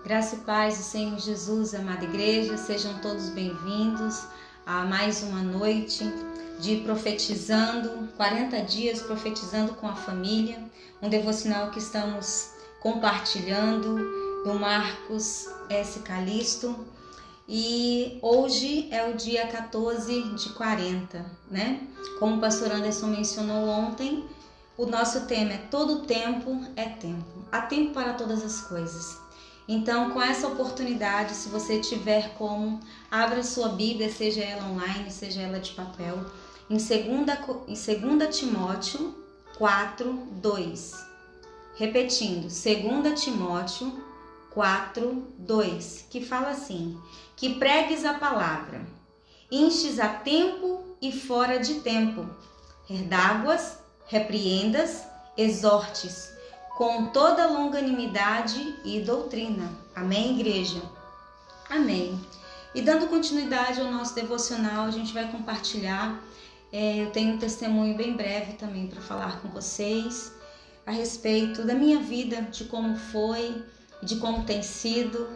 Graça e paz do Senhor Jesus, amada igreja, sejam todos bem-vindos a mais uma noite de profetizando, 40 dias profetizando com a família, um devocional que estamos compartilhando do Marcos S. Calisto. E hoje é o dia 14 de 40, né? Como o pastor Anderson mencionou ontem, o nosso tema é todo tempo é tempo. Há tempo para todas as coisas. Então, com essa oportunidade, se você tiver como, abra sua Bíblia, seja ela online, seja ela de papel, em 2 Timóteo 4, 2. Repetindo, 2 Timóteo 4, 2, que fala assim: que pregues a palavra, instes a tempo e fora de tempo, redarguas, repreendas, exortes, com toda longanimidade e doutrina. Amém, igreja? Amém. E dando continuidade ao nosso devocional, a gente vai compartilhar. Eu tenho um testemunho bem breve também para falar com vocês a respeito da minha vida, de como foi, de como tem sido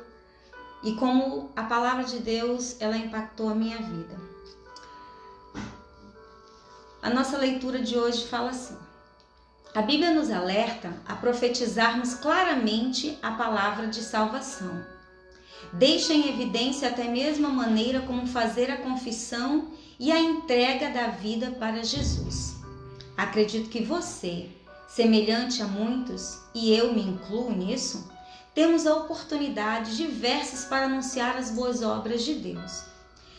e como a palavra de Deus ela impactou a minha vida. A nossa leitura de hoje fala assim: a Bíblia nos alerta a profetizarmos claramente a palavra de salvação. Deixa em evidência até mesmo a maneira como fazer a confissão e a entrega da vida para Jesus. Acredito que você, semelhante a muitos, e eu me incluo nisso, temos a oportunidade diversas para anunciar as boas obras de Deus.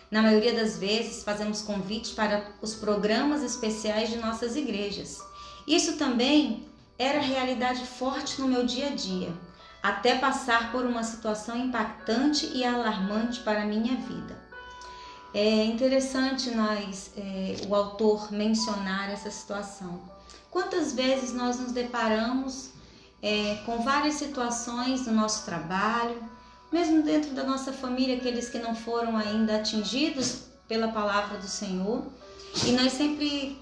Na maioria das vezes, fazemos convites para os programas especiais de nossas igrejas. Isso também era realidade forte no meu dia a dia, até passar por uma situação impactante e alarmante para a minha vida. É interessante o autor mencionar essa situação. Quantas vezes nós nos deparamos com várias situações no nosso trabalho, mesmo dentro da nossa família, aqueles que não foram ainda atingidos pela palavra do Senhor, e nós sempre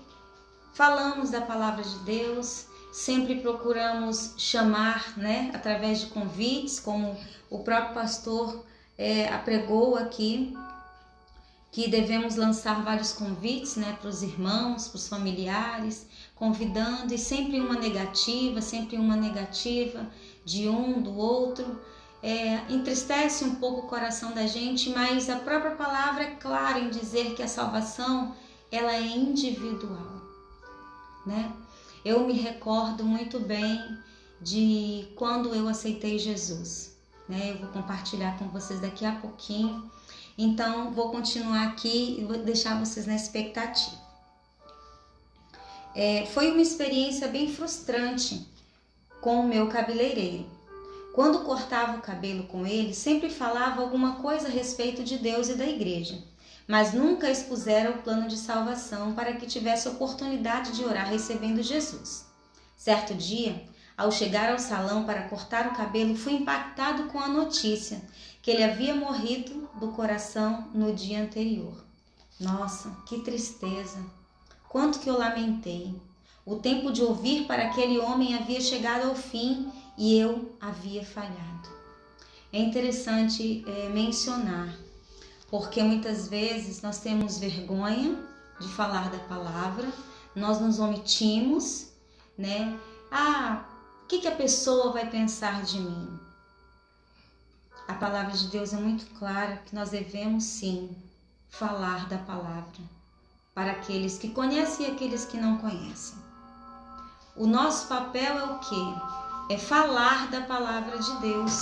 falamos da palavra de Deus, sempre procuramos chamar, através de convites, como o próprio pastor apregou aqui, que devemos lançar vários convites para os irmãos, para os familiares, convidando, e sempre uma negativa de um, do outro. Entristece um pouco o coração da gente, mas a própria palavra é clara em dizer que a salvação ela é individual. Eu me recordo muito bem de quando eu aceitei Jesus. Eu vou compartilhar com vocês daqui a pouquinho. Então, vou continuar aqui e vou deixar vocês na expectativa. Foi uma experiência bem frustrante com o meu cabeleireiro. Quando cortava o cabelo com ele, sempre falava alguma coisa a respeito de Deus e da igreja, mas nunca expusera o plano de salvação para que tivesse oportunidade de orar recebendo Jesus. Certo dia, ao chegar ao salão para cortar o cabelo, fui impactado com a notícia que ele havia morrido do coração no dia anterior. Nossa, que tristeza! Quanto que eu lamentei! O tempo de ouvir para aquele homem havia chegado ao fim e eu havia falhado. É interessante mencionar, porque muitas vezes nós temos vergonha de falar da palavra, nós nos omitimos, o que a pessoa vai pensar de mim? A palavra de Deus é muito clara que nós devemos sim falar da palavra para aqueles que conhecem e aqueles que não conhecem. O nosso papel é o quê? É falar da palavra de Deus.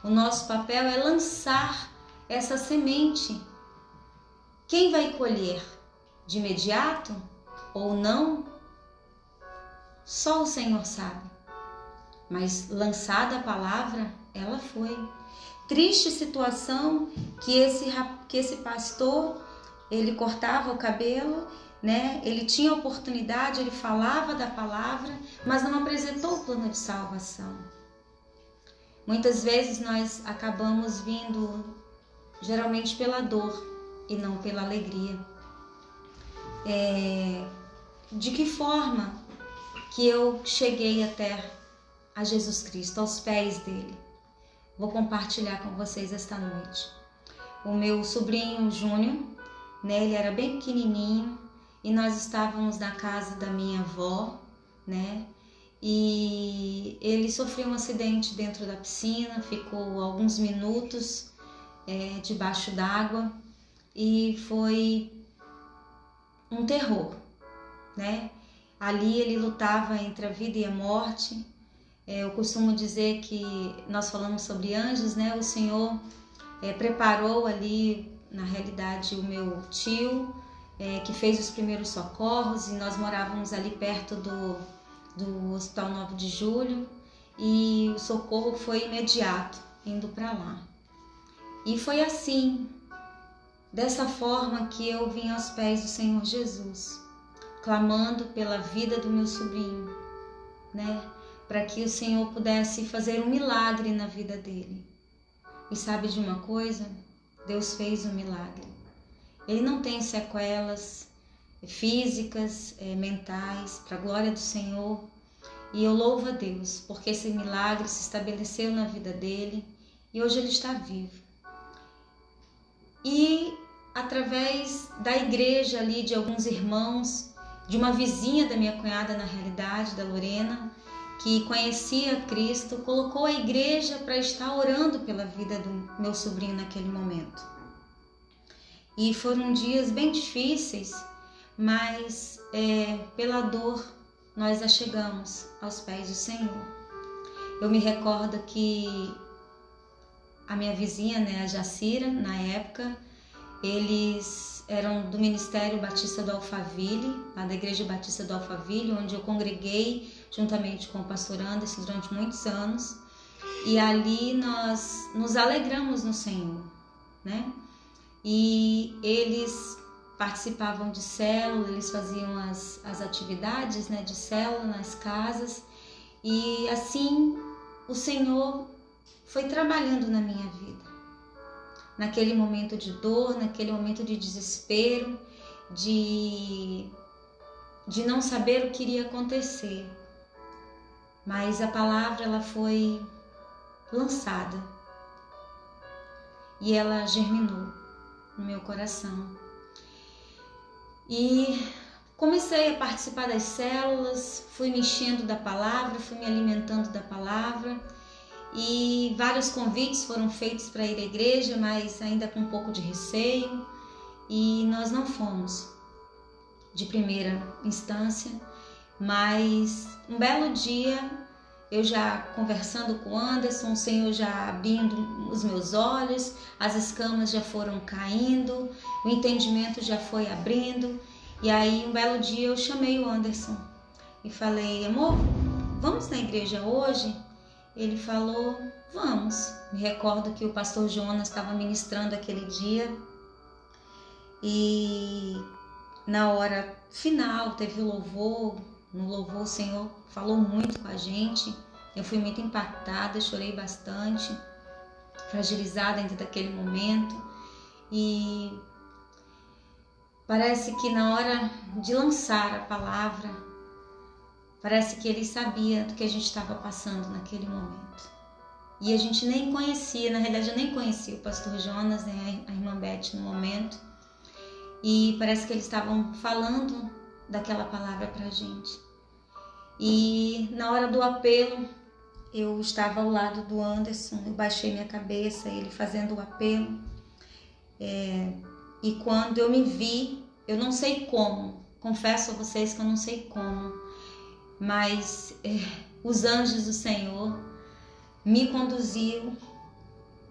O nosso papel é lançar essa semente. Quem vai colher? De imediato ou não? Só o Senhor sabe. Mas lançada a palavra, ela foi. Triste situação que esse pastor, ele cortava o cabelo, ele tinha oportunidade, ele falava da palavra, mas não apresentou o plano de salvação. Muitas vezes nós acabamos vindo geralmente pela dor e não pela alegria. De que forma que eu cheguei até a Jesus Cristo, aos pés dele? vou compartilhar com vocês esta noite. O meu sobrinho Júnior, né, ele era bem pequenininho e nós estávamos na casa da minha avó, né, e ele sofreu um acidente dentro da piscina, ficou alguns minutos debaixo d'água e foi um terror, né? Ali ele lutava entre a vida e a morte. Eu costumo dizer que nós falamos sobre anjos, né? O Senhor preparou ali, na realidade, o meu tio, que fez os primeiros socorros, e nós morávamos ali perto do Hospital 9 de Julho, e o socorro foi imediato, indo para lá. E foi assim, dessa forma, que eu vim aos pés do Senhor Jesus, clamando pela vida do meu sobrinho, né? Para que o Senhor pudesse fazer um milagre na vida dele. E sabe de uma coisa? Deus fez um milagre. Ele não tem sequelas físicas, mentais, para a glória do Senhor. E eu louvo a Deus, porque esse milagre se estabeleceu na vida dele e hoje ele está vivo. E através da igreja ali, de alguns irmãos, de uma vizinha da minha cunhada, na realidade, da Lorena, que conhecia Cristo, colocou a igreja para estar orando pela vida do meu sobrinho naquele momento. E foram dias bem difíceis, mas pela dor nós a chegamos aos pés do Senhor. Eu me recordo que a minha vizinha, né, a Jacira, na época, eles eram do Ministério Batista do Alphaville, lá da Igreja Batista do Alphaville, onde eu congreguei juntamente com o pastor Anderson durante muitos anos. E ali nós nos alegramos no Senhor, né? E eles participavam de célula, eles faziam as atividades, né, de célula nas casas. E assim o Senhor foi trabalhando na minha vida. Naquele momento de dor, naquele momento de desespero, de não saber o que iria acontecer. Mas a palavra, ela foi lançada e ela germinou no meu coração. E comecei a participar das células, fui me enchendo da palavra, fui me alimentando da palavra. E vários convites foram feitos para ir à igreja, mas ainda com um pouco de receio, e nós não fomos de primeira instância. Mas um belo dia, eu já conversando com o Anderson, o Senhor já abrindo os meus olhos, as escamas já foram caindo, o entendimento já foi abrindo. E aí um belo dia eu chamei o Anderson e falei: amor, vamos na igreja hoje? Ele falou: vamos. Me recordo que o pastor Jonas estava ministrando aquele dia e na hora final teve o louvor. No louvor o Senhor falou muito com a gente. Eu fui muito impactada, chorei bastante, fragilizada dentro daquele momento. E parece que na hora de lançar a palavra, parece que ele sabia do que a gente estava passando naquele momento. E a gente nem conhecia, na realidade eu nem conhecia o pastor Jonas, né, a irmã Beth no momento. E parece que eles estavam falando daquela palavra pra gente. E na hora do apelo, eu estava ao lado do Anderson, eu baixei minha cabeça, ele fazendo o apelo. E quando eu me vi, eu não sei como, confesso a vocês que eu não sei como, mas os anjos do Senhor me conduziam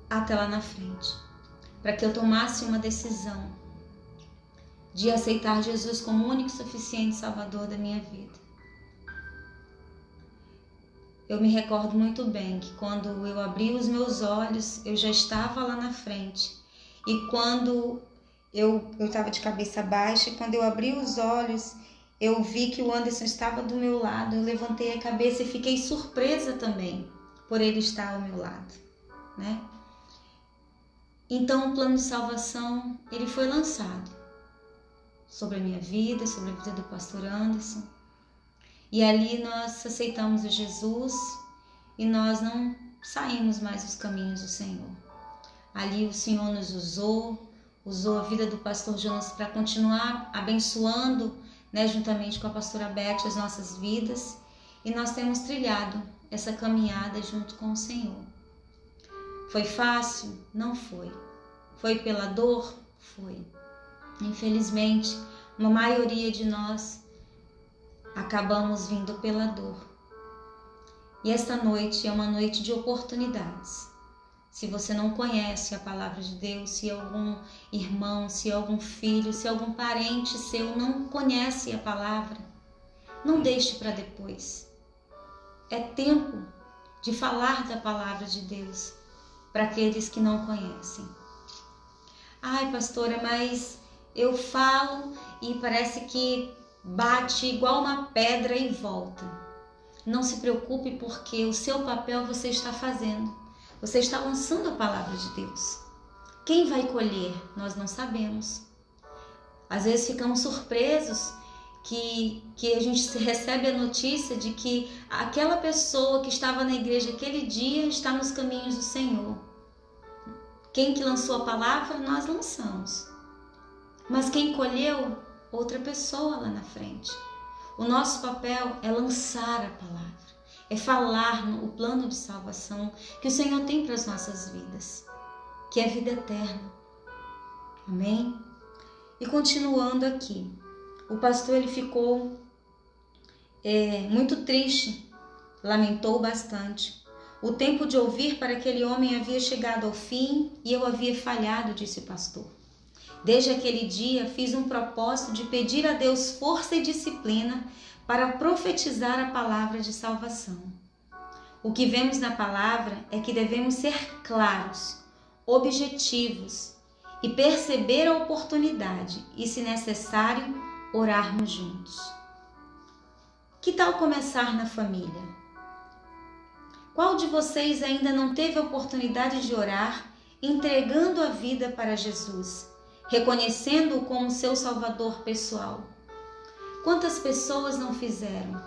até lá na frente, para que eu tomasse uma decisão de aceitar Jesus como único e suficiente Salvador da minha vida. Eu me recordo muito bem que quando eu abri os meus olhos, eu já estava lá na frente. E quando eu estava de cabeça baixa, e quando eu abri os olhos, eu vi que o Anderson estava do meu lado. Eu levantei a cabeça e fiquei surpresa também por ele estar ao meu lado, né? Então o plano de salvação, ele foi lançado sobre a minha vida, sobre a vida do pastor Anderson. E ali nós aceitamos o Jesus e nós não saímos mais dos caminhos do Senhor. Ali o Senhor nos usou a vida do pastor Jonas para continuar abençoando, né, juntamente com a pastora Beth, as nossas vidas, e nós temos trilhado essa caminhada junto com o Senhor. Foi fácil? Não foi. Foi pela dor? Foi. Infelizmente, uma maioria de nós acabamos vindo pela dor. E esta noite é uma noite de oportunidades. Se você não conhece a palavra de Deus, se algum irmão, se algum filho, se algum parente seu não conhece a palavra, não deixe para depois. É tempo de falar da palavra de Deus para aqueles que não conhecem. Ai, pastora, mas eu falo e parece que bate igual uma pedra e volta. Não se preocupe, porque o seu papel você está fazendo. Você está lançando a palavra de Deus. Quem vai colher? Nós não sabemos. Às vezes ficamos surpresos que a gente recebe a notícia de que aquela pessoa que estava na igreja aquele dia está nos caminhos do Senhor. Quem que lançou a palavra? Nós lançamos. Mas quem colheu? Outra pessoa lá na frente. O nosso papel é lançar a palavra. É falar o plano de salvação que o Senhor tem para as nossas vidas, que é vida eterna. Amém? E continuando aqui, o pastor ele ficou muito triste, lamentou bastante. O tempo de ouvir para aquele homem havia chegado ao fim e eu havia falhado, disse o pastor. Desde aquele dia fiz um propósito de pedir a Deus força e disciplina para profetizar a palavra de salvação. O que vemos na palavra é que devemos ser claros, objetivos e perceber a oportunidade e, se necessário, orarmos juntos. Que tal começar na família? Qual de vocês ainda não teve a oportunidade de orar, entregando a vida para Jesus, reconhecendo-o como seu Salvador pessoal? Quantas pessoas não fizeram?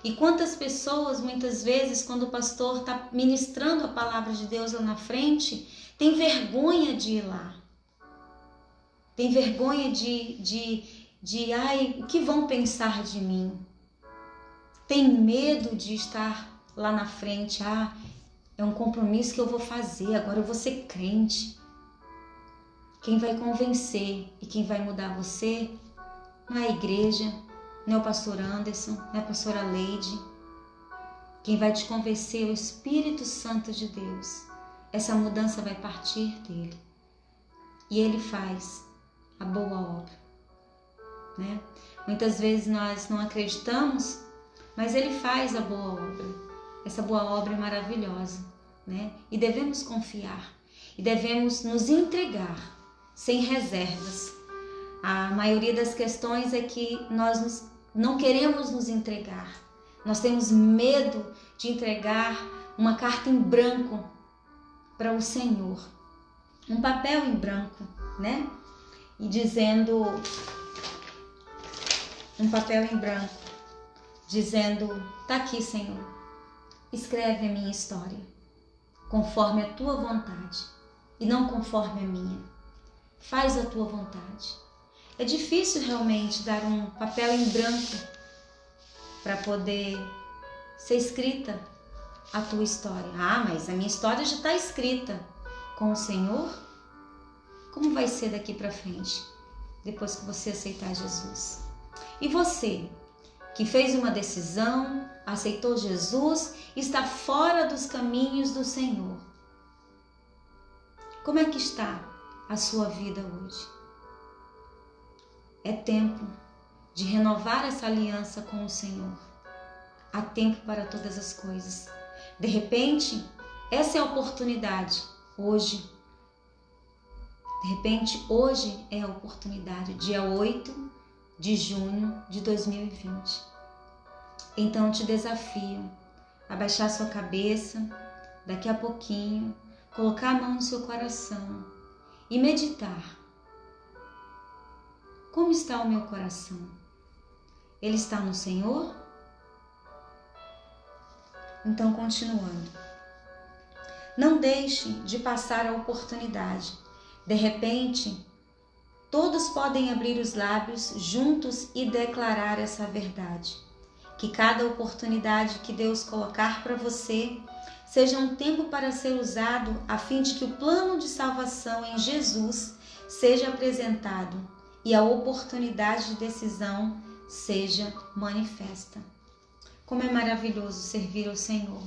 E quantas pessoas, muitas vezes, quando o pastor está ministrando a palavra de Deus lá na frente, tem vergonha de ir lá. Tem vergonha ai, o que vão pensar de mim? Tem medo de estar lá na frente. É um compromisso que eu vou fazer, agora eu vou ser crente. Quem vai convencer e quem vai mudar você não é a igreja, não é o pastor Anderson, não é a pastora Leide. Quem vai te convencer é o Espírito Santo de Deus. Essa mudança vai partir dele. E ele faz a boa obra, né? Muitas vezes nós não acreditamos, mas ele faz a boa obra. Essa boa obra é maravilhosa, né? E devemos confiar. E devemos nos entregar sem reservas. A maioria das questões é que nós não queremos nos entregar. Nós temos medo de entregar uma carta em branco para o Senhor. Um papel em branco, né? E dizendo, um papel em branco, dizendo, tá aqui, Senhor, escreve a minha história, conforme a tua vontade e não conforme a minha. Faz a tua vontade. É difícil realmente dar um papel em branco para poder ser escrita a tua história. Mas a minha história já está escrita com o Senhor. Como vai ser daqui para frente, depois que você aceitar Jesus? E você, que fez uma decisão, aceitou Jesus, está fora dos caminhos do Senhor. Como é que está a sua vida hoje? É tempo de renovar essa aliança com o Senhor. Há tempo para todas as coisas. De repente, essa é a oportunidade hoje. De repente, hoje é a oportunidade, dia 8 de junho de 2020. Então, eu te desafio a baixar sua cabeça, daqui a pouquinho, colocar a mão no seu coração e meditar. Como está o meu coração? Ele está no Senhor? Então, continuando. Não deixe de passar a oportunidade. De repente, todos podem abrir os lábios juntos e declarar essa verdade. Que cada oportunidade que Deus colocar para você seja um tempo para ser usado a fim de que o plano de salvação em Jesus seja apresentado e a oportunidade de decisão seja manifesta. Como é maravilhoso servir ao Senhor.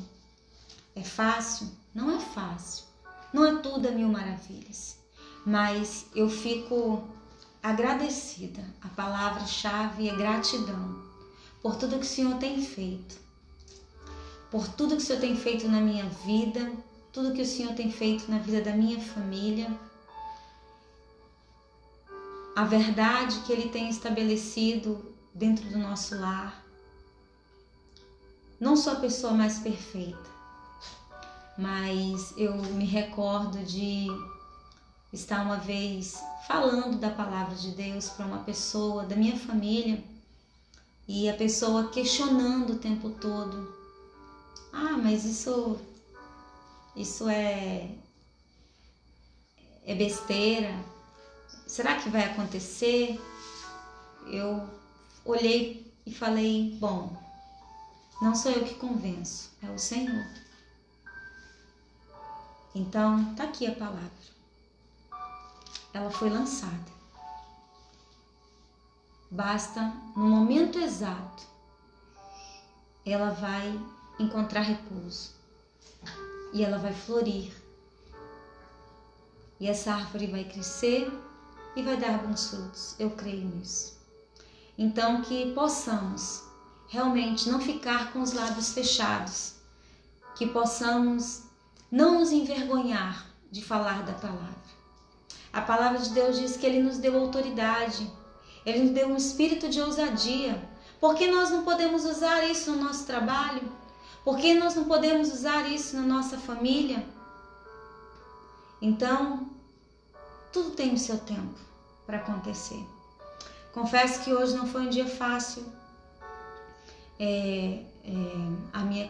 É fácil? Não é fácil. Não é tudo a mil maravilhas. Mas eu fico agradecida. A palavra-chave é gratidão por tudo que o Senhor tem feito. Por tudo que o Senhor tem feito na minha vida, tudo que o Senhor tem feito na vida da minha família. A verdade que Ele tem estabelecido dentro do nosso lar. Não sou a pessoa mais perfeita, mas eu me recordo de estar uma vez falando da palavra de Deus para uma pessoa da minha família e a pessoa questionando o tempo todo. Mas isso é besteira. Será que vai acontecer? Eu olhei e falei, bom, não sou eu que convenço, é o Senhor. Então, tá aqui a palavra. Ela foi lançada. Basta, no momento exato, ela vai encontrar repouso. E ela vai florir. E essa árvore vai crescer e vai dar bons frutos. Eu creio nisso. Então, que possamos realmente não ficar com os lábios fechados. Que possamos não nos envergonhar de falar da palavra. A palavra de Deus diz que Ele nos deu autoridade. Ele nos deu um espírito de ousadia. Por que nós não podemos usar isso no nosso trabalho? Por que nós não podemos usar isso na nossa família? Então, tudo tem o seu tempo para acontecer. Confesso que hoje não foi um dia fácil.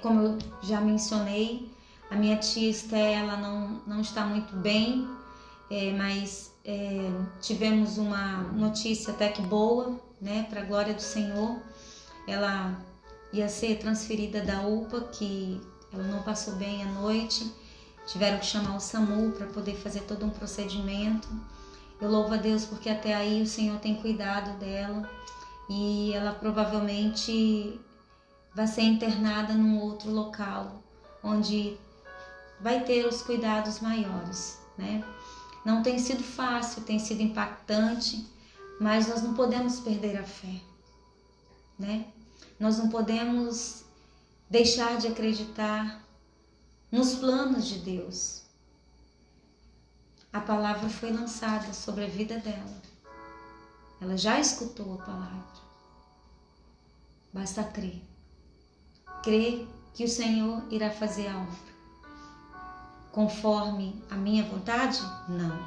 Como eu já mencionei, a minha tia Estela não está muito bem, mas tivemos uma notícia até que boa, né, para a glória do Senhor. Ela ia ser transferida da UPA, que ela não passou bem à noite. Tiveram que chamar o SAMU para poder fazer todo um procedimento. Eu louvo a Deus porque até aí o Senhor tem cuidado dela e ela provavelmente vai ser internada num outro local, onde vai ter os cuidados maiores, né? Não tem sido fácil, tem sido impactante, mas nós não podemos perder a fé, né? Nós não podemos deixar de acreditar nos planos de Deus. A palavra foi lançada sobre a vida dela. Ela já escutou a palavra. Basta crer. Crer que o Senhor irá fazer a obra. Conforme a minha vontade? Não.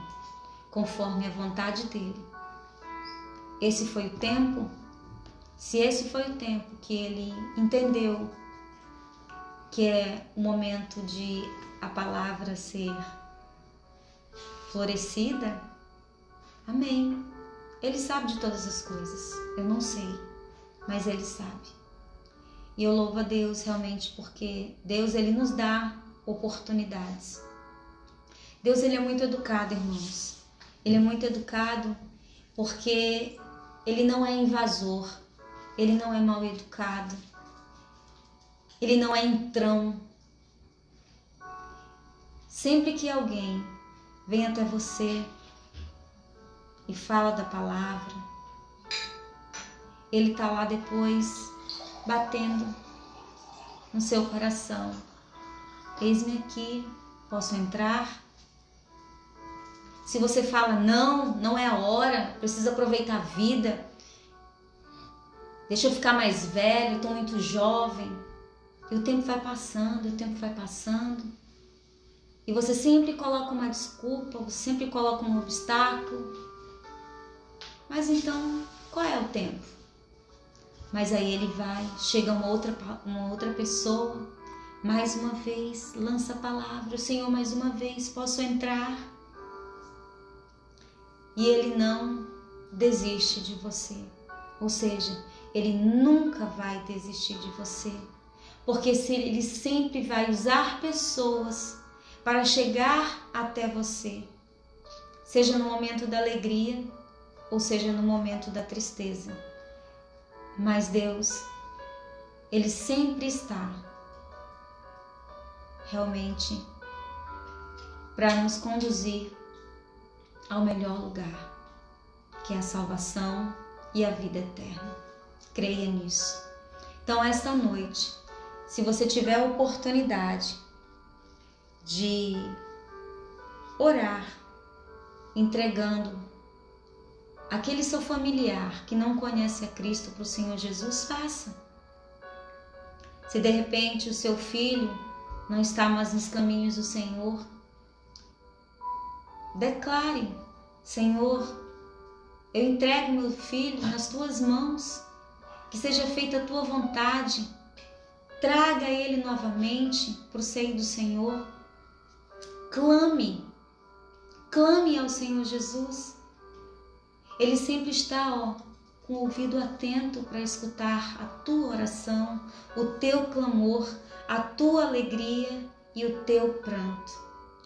Conforme a vontade dele. Esse foi o tempo? Se esse foi o tempo que ele entendeu que é o momento de a palavra ser florescida, amém. Ele sabe de todas as coisas. Eu não sei, mas ele sabe. E eu louvo a Deus realmente porque Deus, ele nos dá oportunidades. Deus, ele é muito educado, irmãos. Ele é muito educado porque ele não é invasor, ele não é mal educado, ele não é entrão. Sempre que alguém vem até você e fala da palavra, ele está lá depois batendo no seu coração. Eis-me aqui, posso entrar? Se você fala, não é a hora, preciso aproveitar a vida, deixa eu ficar mais velho, estou muito jovem, e o tempo vai passando, e você sempre coloca uma desculpa, você sempre coloca um obstáculo. Mas então, qual é o tempo? Mas aí ele vai, chega uma outra pessoa, mais uma vez, lança a palavra, Senhor, mais uma vez, posso entrar? E Ele não desiste de você, ou seja, Ele nunca vai desistir de você, porque Ele sempre vai usar pessoas para chegar até você, seja no momento da alegria, ou seja no momento da tristeza. Mas Deus, Ele sempre está realmente para nos conduzir ao melhor lugar, que é a salvação e a vida eterna. Creia nisso. Então, esta noite, se você tiver a oportunidade de orar, entregando aquele seu familiar que não conhece a Cristo para o Senhor Jesus, faça. Se de repente o seu filho não está mais nos caminhos do Senhor, declare: Senhor, eu entrego meu filho nas tuas mãos, que seja feita a tua vontade, traga ele novamente para o seio do Senhor. Clame ao Senhor Jesus. Ele sempre está com o ouvido atento para escutar a tua oração, o teu clamor, a tua alegria e o teu pranto.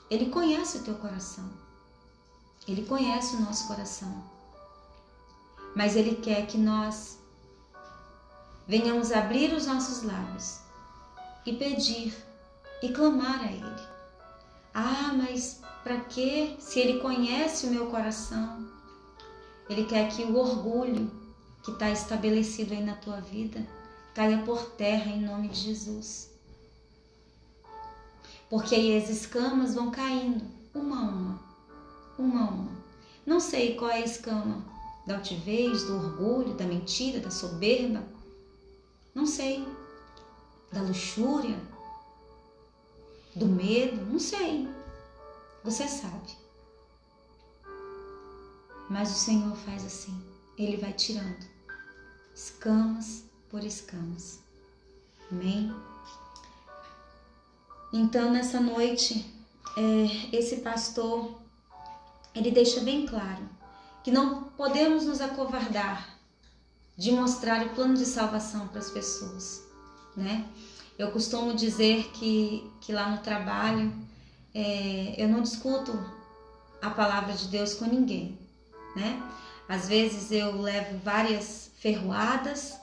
Ele conhece o teu coração. Ele conhece o nosso coração. Mas Ele quer que nós venhamos abrir os nossos lábios e pedir e clamar a Ele. Ah, mas para quê? Se Ele conhece o meu coração. Ele quer que o orgulho que está estabelecido aí na tua vida caia por terra em nome de Jesus. Porque aí as escamas vão caindo, uma a uma. Não sei qual é a escama da altivez, do orgulho, da mentira, da soberba. Não sei. Da luxúria, do medo, não sei. Você sabe. Mas o Senhor faz assim. Ele vai tirando escamas por escamas. Amém? Então, nessa noite, esse pastor, ele deixa bem claro que não podemos nos acovardar de mostrar o plano de salvação para as pessoas, né? Eu costumo dizer que lá no trabalho, eu não discuto a palavra de Deus com ninguém, né? Às vezes eu levo várias ferroadas,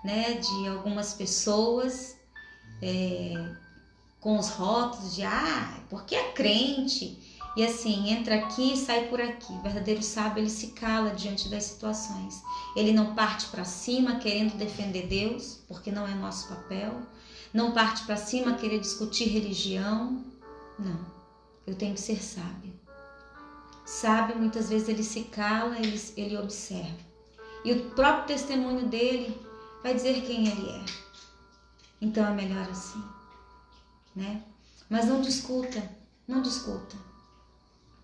né, de algumas pessoas, com os rótulos de porque é crente, e assim, entra aqui e sai por aqui. O verdadeiro sábio, ele se cala diante das situações. Ele não parte para cima querendo defender Deus, porque não é nosso papel. Não parte para cima querer discutir religião. Não, eu tenho que ser sábio. Sábio, muitas vezes ele se cala, ele observa. E o próprio testemunho dele vai dizer quem ele é. Então é melhor assim, né? Mas não discuta.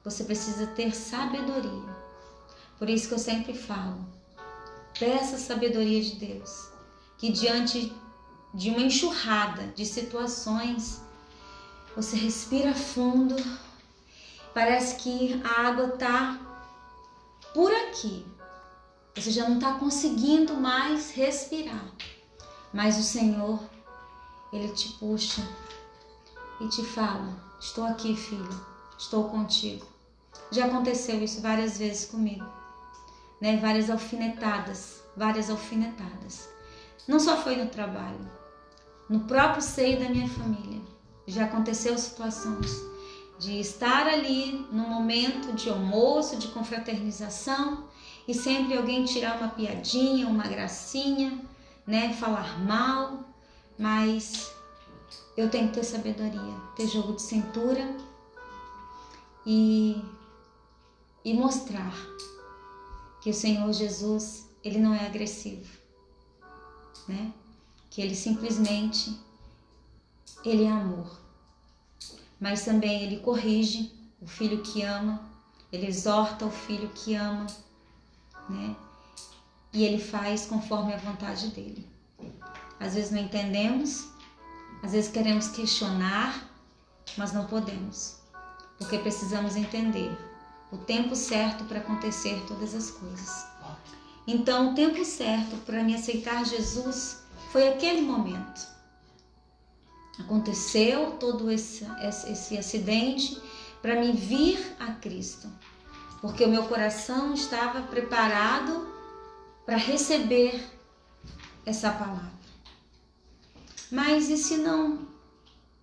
Você precisa ter sabedoria. Por isso que eu sempre falo, peça a sabedoria de Deus, que diante de uma enxurrada de situações, você respira fundo, parece que a água está por aqui, você já não está conseguindo mais respirar, mas o Senhor, Ele te puxa e te fala: estou aqui, filho, estou contigo. Já aconteceu isso várias vezes comigo, né? Várias alfinetadas. Não só foi no trabalho, no próprio seio da minha família. Já aconteceu situações de estar ali no momento de almoço, de confraternização, e sempre alguém tirar uma piadinha, uma gracinha, né? Falar mal, mas eu tenho que ter sabedoria, ter jogo de cintura e mostrar que o Senhor Jesus, Ele não é agressivo, né? Que Ele simplesmente, Ele é amor. Mas também Ele corrige o filho que ama, Ele exorta o filho que ama, né? E Ele faz conforme a vontade dEle. Às vezes não entendemos, Às vezes queremos questionar, mas não podemos, porque precisamos entender o tempo certo para acontecer todas as coisas. Então, o tempo certo para me aceitar Jesus foi aquele momento. Aconteceu todo esse acidente para me vir a Cristo, porque o meu coração estava preparado para receber essa palavra. Mas e se não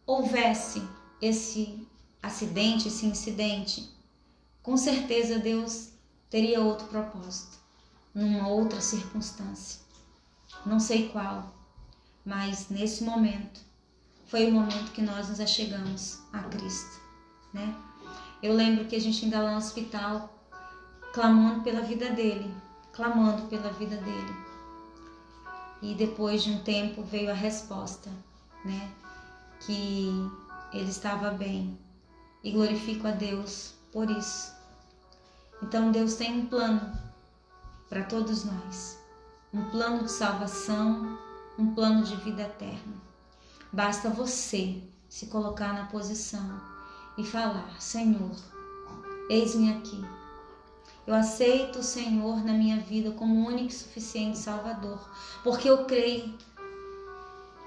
houvesse esse acidente, esse incidente? Com certeza Deus teria outro propósito, numa outra circunstância. Não sei qual, mas nesse momento foi o momento que nós nos achegamos a Cristo, né? Eu lembro que a gente ainda lá no hospital, clamando pela vida dele. E depois de um tempo veio a resposta, né? Que ele estava bem. E glorifico a Deus por isso. Então Deus tem um plano para todos nós. Um plano de salvação, um plano de vida eterna. Basta você se colocar na posição e falar: Senhor, eis-me aqui. Eu aceito o Senhor na minha vida como único e suficiente Salvador, porque eu creio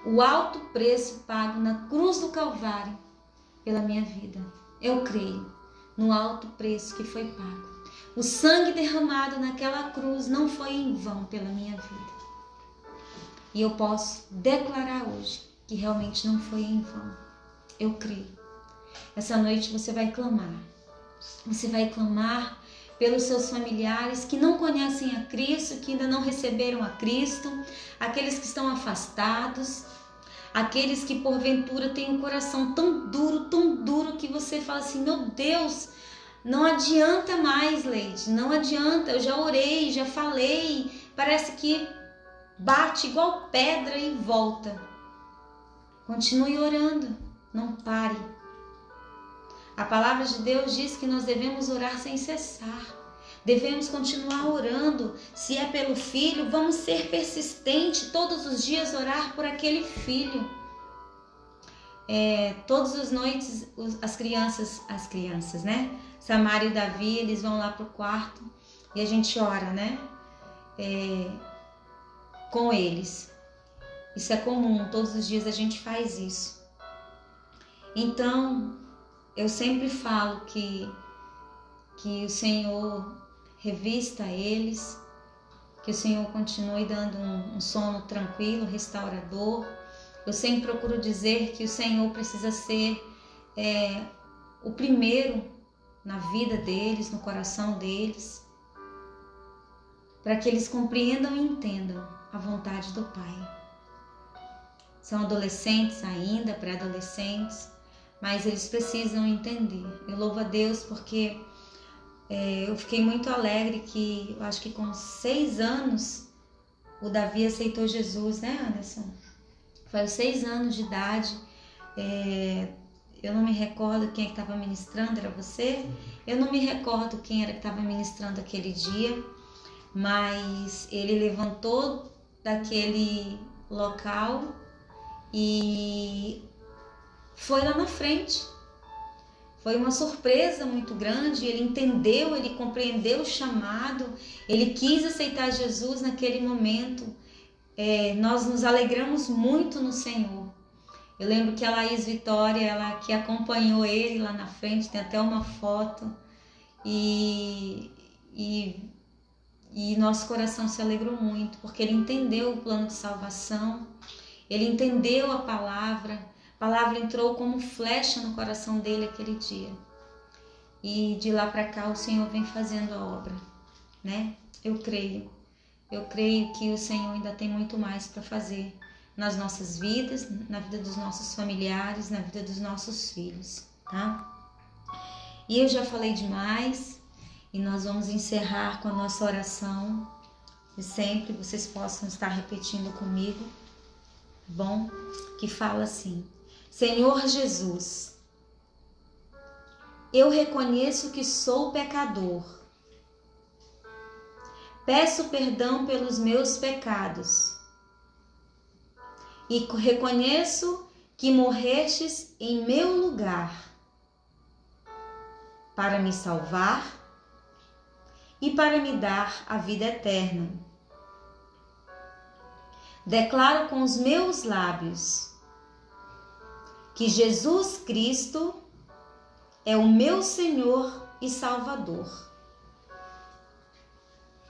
o alto preço pago na cruz do Calvário pela minha vida. Eu creio no alto preço que foi pago. O sangue derramado naquela cruz não foi em vão pela minha vida. E eu posso declarar hoje que realmente não foi em vão. Eu creio. Essa noite você vai clamar. Você vai clamar pelos seus familiares que não conhecem a Cristo, que ainda não receberam a Cristo, aqueles que estão afastados, aqueles que porventura têm um coração tão duro que você fala assim: meu Deus, não adianta mais, Leide, não adianta, eu já orei, já falei, parece que bate igual pedra e volta. Continue orando, não pare. A palavra de Deus diz que nós devemos orar sem cessar. Devemos continuar orando. Se é pelo filho, vamos ser persistentes. Todos os dias orar por aquele filho. Todas as noites as crianças, né? Samara e Davi, eles vão lá pro quarto e a gente ora, né? Com eles. Isso é comum, todos os dias a gente faz isso. Então, eu sempre falo que o Senhor revista eles, que o Senhor continue dando um sono tranquilo, restaurador. Eu sempre procuro dizer que o Senhor precisa ser o primeiro na vida deles, no coração deles, para que eles compreendam e entendam a vontade do Pai. São adolescentes ainda, pré-adolescentes, mas eles precisam entender. Eu louvo a Deus porque eu fiquei muito alegre que, eu acho que com 6 anos, o Davi aceitou Jesus, né, Anderson? Foi aos 6 anos de idade. Eu não me recordo quem é que estava ministrando, era você? Eu não me recordo quem era que estava ministrando aquele dia, mas ele levantou daquele local e foi lá na frente. Foi uma surpresa muito grande, ele entendeu, ele compreendeu o chamado, ele quis aceitar Jesus naquele momento. Nós nos alegramos muito no Senhor. Eu lembro que a Laís Vitória, ela que acompanhou ele lá na frente, tem até uma foto, e nosso coração se alegrou muito, porque ele entendeu o plano de salvação, ele entendeu a palavra entrou como flecha no coração dele aquele dia. E de lá para cá o Senhor vem fazendo a obra, né? Eu creio que o Senhor ainda tem muito mais para fazer nas nossas vidas, na vida dos nossos familiares, na vida dos nossos filhos, tá? E eu já falei demais e nós vamos encerrar com a nossa oração. E sempre vocês possam estar repetindo comigo, tá bom? Que fala assim: Senhor Jesus, eu reconheço que sou pecador. Peço perdão pelos meus pecados e reconheço que morrestes em meu lugar para me salvar e para me dar a vida eterna. Declaro com os meus lábios que Jesus Cristo é o meu Senhor e Salvador.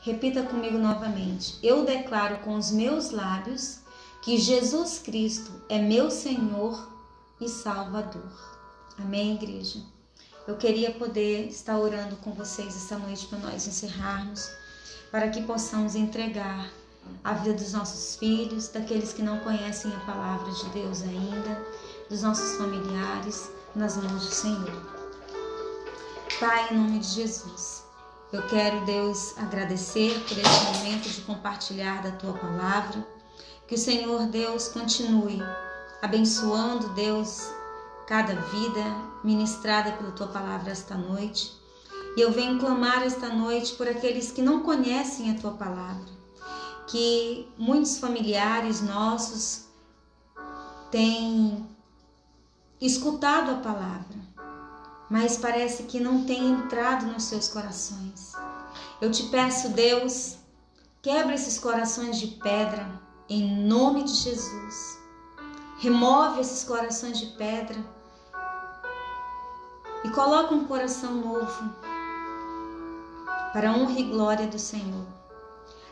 Repita comigo novamente. Eu declaro com os meus lábios que Jesus Cristo é meu Senhor e Salvador. Amém, igreja? Eu queria poder estar orando com vocês essa noite para nós encerrarmos, para que possamos entregar a vida dos nossos filhos, daqueles que não conhecem a palavra de Deus ainda, dos nossos familiares, nas mãos do Senhor. Pai, em nome de Jesus, eu quero, Deus, agradecer por esse momento de compartilhar da Tua palavra. Que o Senhor, Deus, continue abençoando, Deus, cada vida ministrada pela Tua palavra esta noite. E eu venho clamar esta noite por aqueles que não conhecem a Tua palavra, que muitos familiares nossos têm escutado a palavra, mas parece que não tem entrado nos seus corações. Eu te peço, Deus, quebra esses corações de pedra, em nome de Jesus. Remove esses corações de pedra e coloca um coração novo para a honra e glória do Senhor.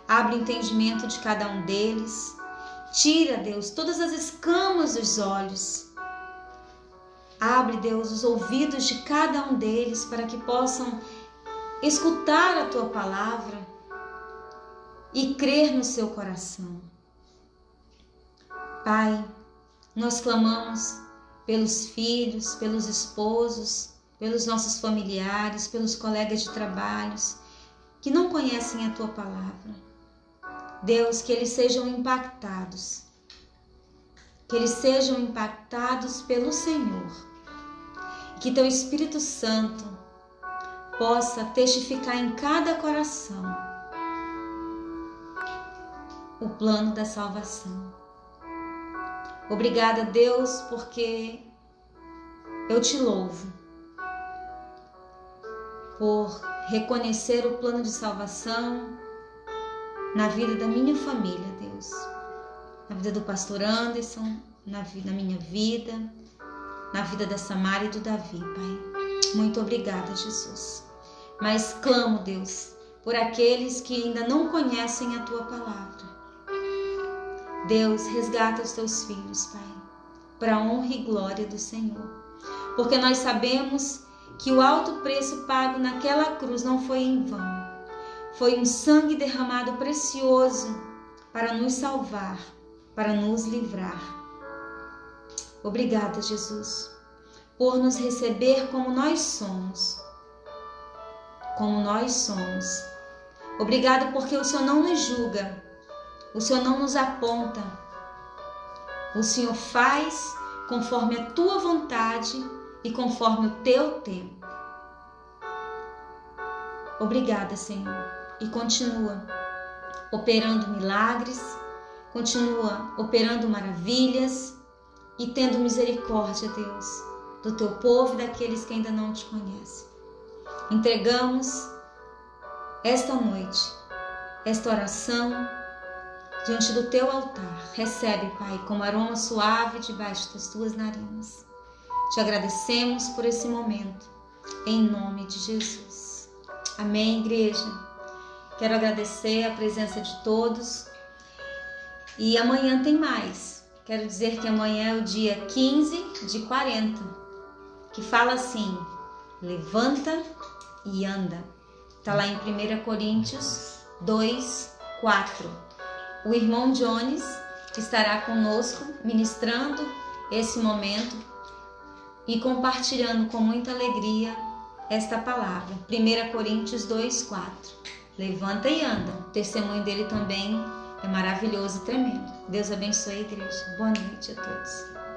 Abre o entendimento de cada um deles. Tira, Deus, todas as escamas dos olhos. Abre, Deus, os ouvidos de cada um deles para que possam escutar a Tua palavra e crer no seu coração. Pai, nós clamamos pelos filhos, pelos esposos, pelos nossos familiares, pelos colegas de trabalhos que não conhecem a Tua palavra. Deus, que eles sejam impactados, pelo Senhor, que Teu Espírito Santo possa testificar em cada coração o plano da salvação. Obrigada, Deus, porque eu Te louvo por reconhecer o plano de salvação na vida da minha família, Deus, na vida do pastor Anderson, na minha vida, na vida da Samara e do Davi, Pai. Muito obrigada, Jesus. Mas clamo, Deus, por aqueles que ainda não conhecem a Tua palavra. Deus, resgata os Teus filhos, Pai, para a honra e glória do Senhor. Porque nós sabemos que o alto preço pago naquela cruz não foi em vão. Foi um sangue derramado precioso para nos salvar, para nos livrar. Obrigada, Jesus, por nos receber como nós somos. Obrigada porque o Senhor não nos julga, o Senhor não nos aponta. O Senhor faz conforme a Tua vontade e conforme o Teu tempo. Obrigada, Senhor. E continua operando milagres, continua operando maravilhas e tendo misericórdia, Deus, do Teu povo e daqueles que ainda não Te conhecem. Entregamos esta noite, esta oração diante do Teu altar. Recebe, Pai, como aroma suave debaixo das Tuas narinas. Te agradecemos por esse momento, em nome de Jesus. Amém, igreja? Quero agradecer a presença de todos. E amanhã tem mais. Quero dizer que amanhã é o dia 15 de 40, que fala assim: levanta e anda. Está lá em 1 Coríntios 2, 4. O irmão Jones estará conosco ministrando esse momento e compartilhando com muita alegria esta palavra. 1 Coríntios 2, 4. Levanta e anda. O testemunho dele também é maravilhoso e tremendo. Deus abençoe a igreja. Boa noite a todos.